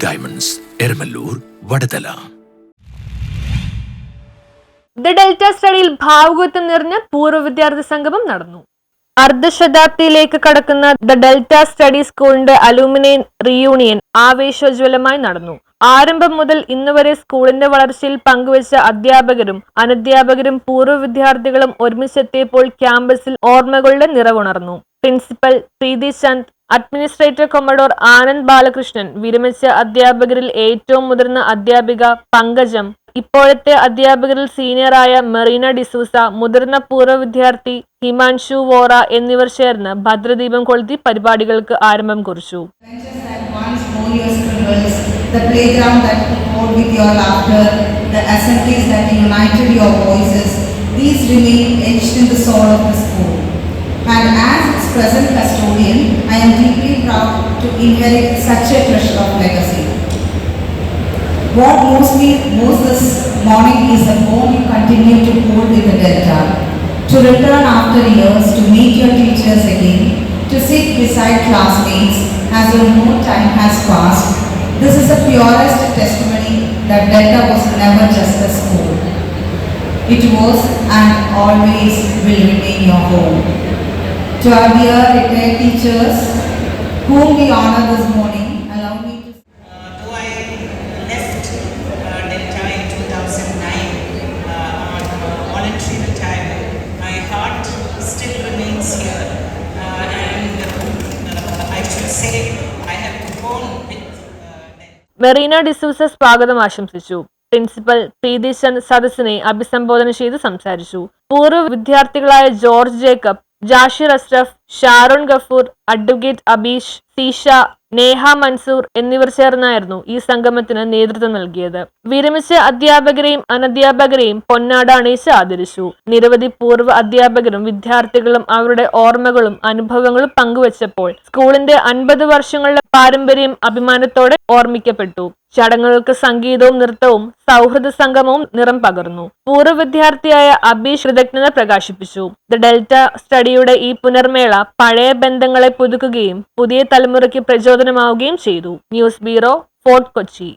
Diamonds, Eramallur, Vadathala. The Delta സ്റ്റഡിയിൽ ഭാവുകത്വം നിറഞ്ഞ പൂർവ്വ വിദ്യാർത്ഥി സംഗമം നടന്നു. അർദ്ധശതാബ്ദിയിലേക്ക് കടക്കുന്ന ദ ഡെൽറ്റ സ്റ്റഡി സ്കൂളിന്റെ അലൂമിനി റീയൂണിയൻ ആവേശോജ്വലമായി നടന്നു. ആരംഭം മുതൽ ഇന്നുവരെ സ്കൂളിന്റെ വളർച്ചയിൽ പങ്കുവച്ച അധ്യാപകരും അനധ്യാപകരും പൂർവ്വ വിദ്യാർത്ഥികളും ഒരുമിച്ചെത്തിയപ്പോൾ ക്യാമ്പസിൽ ഓർമ്മകളുടെ നിറവുണർന്നു. പ്രിൻസിപ്പൽ പ്രീതി ചന്ദ്, അഡ്മിനിസ്ട്രേറ്റർ കൊമഡോർ ആനന്ദ് ബാലകൃഷ്ണൻ, വിരമിച്ച അധ്യാപകരിൽ ഏറ്റവും മുതിർന്ന അധ്യാപിക പങ്കജം, ഇപ്പോഴത്തെ അധ്യാപകരിൽ സീനിയറായ മെറീന ഡിസൂസ, മുതിർന്ന പൂർവ്വ വിദ്യാർത്ഥി ഹിമാൻഷു വോറ എന്നിവർ ചേർന്ന് ഭദ്രദീപം കൊളുത്തി പരിപാടികൾക്ക് ആരംഭം കുറിച്ചു. The playground that poured with your laughter, the assemblies that united your voices, these remain etched in the soul of the school. And as its present custodian, I am deeply proud to inherit such a treasure of legacy. What moves me most this morning is the bond you continue to hold with the Delta. To return after years to meet your teachers again, to sit beside classmates as though no time has passed. This is the purest testimony that Delta was never just a school. It was and always will remain your home. To our dear retired teachers, whom we honor this morning, allow me to... Though I left Delta in 2009 on voluntary retirement, my heart still remains here. And I should say I have grown with Merina D'Souza സ്വാഗതം ആശംസിച്ചു. Principal പ്രീതി ചന്ദ് സദസ്സിനെ അഭിസംബോധന ചെയ്ത് സംസാരിച്ചു. പൂർവ്വ വിദ്യാർത്ഥികളായ George Jacob, Jashir Ashraf, Sharon Gafoor, advocate Abeesh, Seesha, Neha Mansoor എന്നിവർ ചേർന്നായിരുന്നു ഈ സംഗമത്തിന് നേതൃത്വം നൽകിയത്. വിരമിച്ച അധ്യാപകരെയും അനധ്യാപകരെയും പൊന്നാട അണിയിച്ച് ആദരിച്ചു. നിരവധി പൂർവ്വ അധ്യാപകരും വിദ്യാർത്ഥികളും അവരുടെ ഓർമ്മകളും അനുഭവങ്ങളും പങ്കുവച്ചപ്പോൾ സ്കൂളിന്റെ 50 വർഷങ്ങളുടെ പാരമ്പര്യം അഭിമാനത്തോടെ ഓർമ്മിക്കപ്പെട്ടു. ചടങ്ങുകൾക്ക് സംഗീതവും നൃത്തവും സൗഹൃദ സംഗമവും നിറം പകർന്നു. പൂർവ്വ വിദ്യാർത്ഥിയായ അബീഷ് കൃതജ്ഞത പ്രകാശിപ്പിച്ചു. ദ ഡെൽറ്റ സ്റ്റഡിയുടെ ഈ പുനർമേള പഴയ ബന്ധങ്ങളെ പുതുക്കുകയും പുതിയ തലമുറയ്ക്ക് പ്രചോദനമാവുകയും ചെയ്തു. News bureau, fort Kochi.